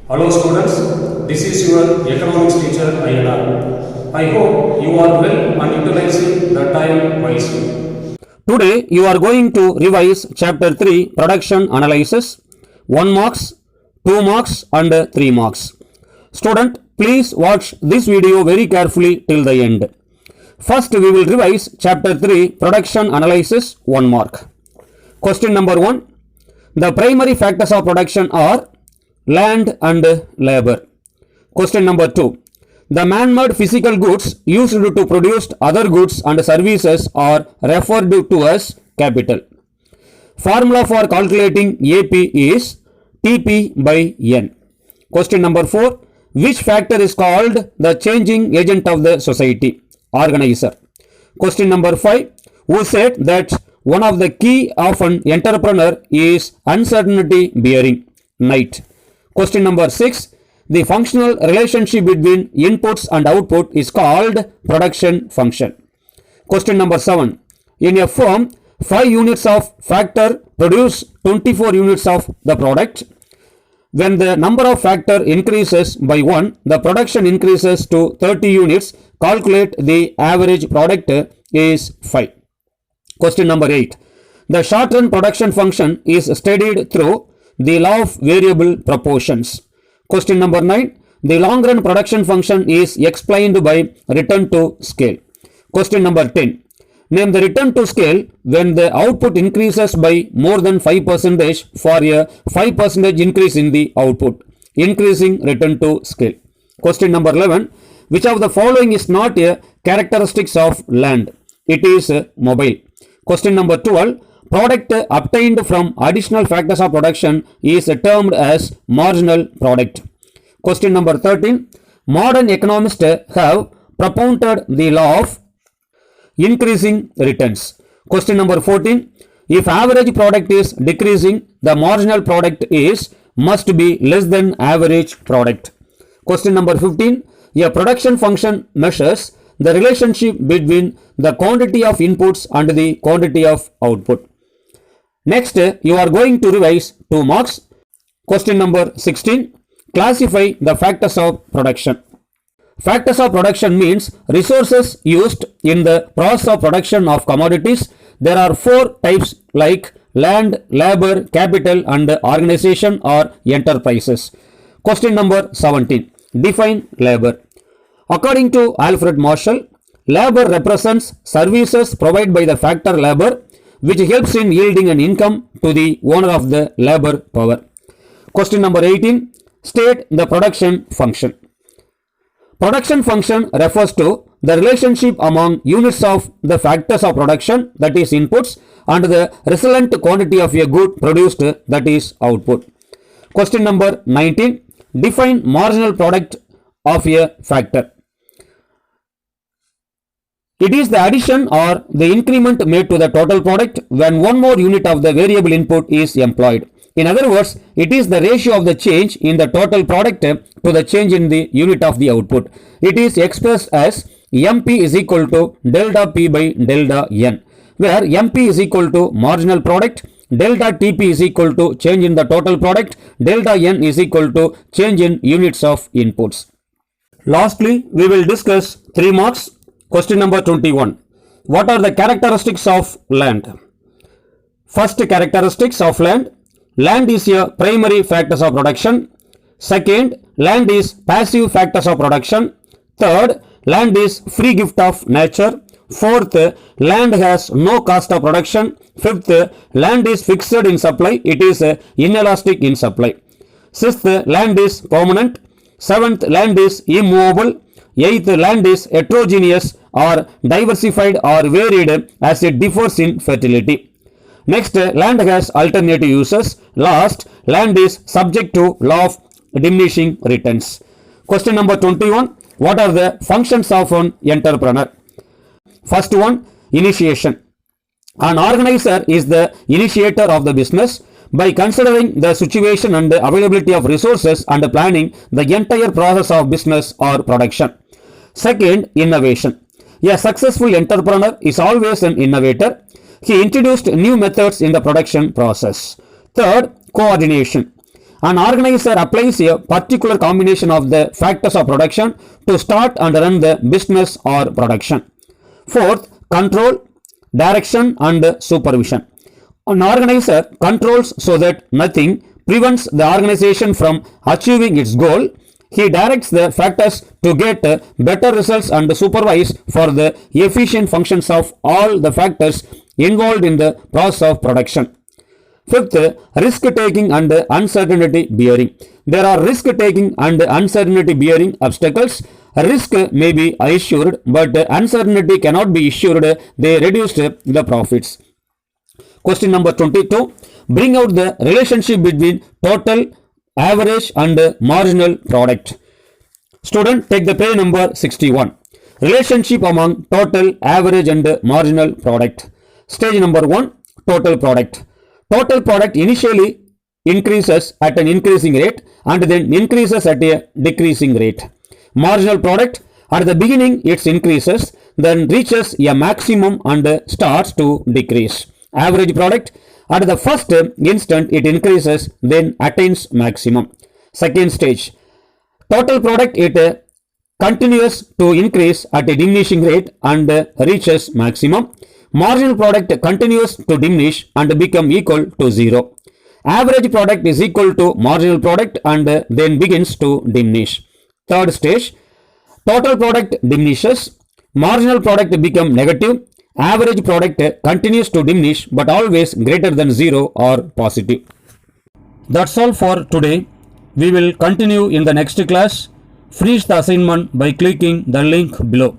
Hello students, this is your economics teacher INR. I hope you are well and utilizing the time wisely. Today you are going to revise chapter 3 production analysis 1 marks, 2 marks and 3 marks. Student, please watch this video very carefully till the end. First we will revise chapter 3 production analysis 1 mark. Question number 1. The primary factors of production are land and labor. Question number 2. The man-made physical goods used to produce other goods and services are referred to as capital. Formula for calculating AP is TP by N. Question number 4. Which factor is called the changing agent of the society? Organizer. Question number 5. Who said that one of the key of an entrepreneur is uncertainty bearing? Knight. Question number 6. The functional relationship between inputs and output is called production function. Question number 7. In a firm, 5 units of factor produce 24 units of the product. When the number of factor increases by 1, the production increases to 30 units. Calculate the average product is 5. Question number 8. The short-run production function is studied through the law of variable proportions. Question number 9. The long-run production function is explained by return to scale. Question number 10. Name the return to scale when the output increases by more than 5% for a 5% increase in the output. Increasing return to scale. Question number 11. Which of the following is not a characteristics of land? It is mobile. Question number 12. Product obtained from additional factors of production is termed as marginal product. Question number 13. Modern economists have propounded the law of increasing returns. Question number 14. If average product is decreasing, the marginal product must be less than average product. Question number 15. A production function measures the relationship between the quantity of inputs and the quantity of output. Next, you are going to revise 2 marks. Question number 16. Classify the factors of production. Factors of production means resources used in the process of production of commodities. There are 4 types like land, labor, capital and organization or enterprises. Question number 17. Define labor. According to Alfred Marshall, labor represents services provided by the factor labor which helps in yielding an income to the owner of the labor power. Question number 18. State the production function. Production function refers to the relationship among units of the factors of production, that is inputs, and the resultant quantity of a good produced, that is output. Question number 19. Define marginal product of a factor. It is the addition or the increment made to the total product when one more unit of the variable input is employed. In other words, it is the ratio of the change in the total product to the change in the unit of the output. It is expressed as MP is equal to delta P by delta N, where MP is equal to marginal product, delta TP is equal to change in the total product, delta N is equal to change in units of inputs. Lastly, we will discuss 3 marks. Question number 21. What are the characteristics of land? First characteristics of land. Land is a primary factors of production. Second, land is passive factors of production. Third, land is free gift of nature. Fourth, land has no cost of production. Fifth, land is fixed in supply. It is inelastic in supply. Sixth, land is permanent. Seventh, land is immovable. Eighth, land is heterogeneous or diversified or varied as it differs in fertility. Next, land has alternative uses. Last, land is subject to law of diminishing returns. Question number 21. What are the functions of an entrepreneur? First one, initiation. An organizer is the initiator of the business. By considering the situation and the availability of resources and planning the entire process of business or production. Second, innovation. A successful entrepreneur is always an innovator. He introduced new methods in the production process. Third, coordination. An organizer applies a particular combination of the factors of production to start and run the business or production. Fourth, control, direction and supervision. An organizer controls so that nothing prevents the organization from achieving its goal. He directs the factors to get better results and supervise for the efficient functions of all the factors involved in the process of production. Fifth, risk taking and uncertainty bearing. There are risk taking and uncertainty bearing obstacles. Risk may be assured, but uncertainty cannot be assured. They reduce the profits. Question number 22. Bring out the relationship between total, average and marginal product. Student, take the page number 61. Relationship among total, average and marginal product. Stage number 1. Total product. Total product initially increases at an increasing rate and then increases at a decreasing rate. Marginal product, at the beginning it increases, then reaches a maximum and starts to decrease. Average product, at the first instant it increases, then attains maximum. Second stage, total product, it continues to increase at a diminishing rate and reaches maximum. Marginal product continues to diminish and become equal to 0. Average product is equal to marginal product and then begins to diminish. Third stage, total product diminishes, marginal product become negative, average product continues to diminish but always greater than 0 or positive. That's all for today. We will continue in the next class. Finish the assignment by clicking the link below.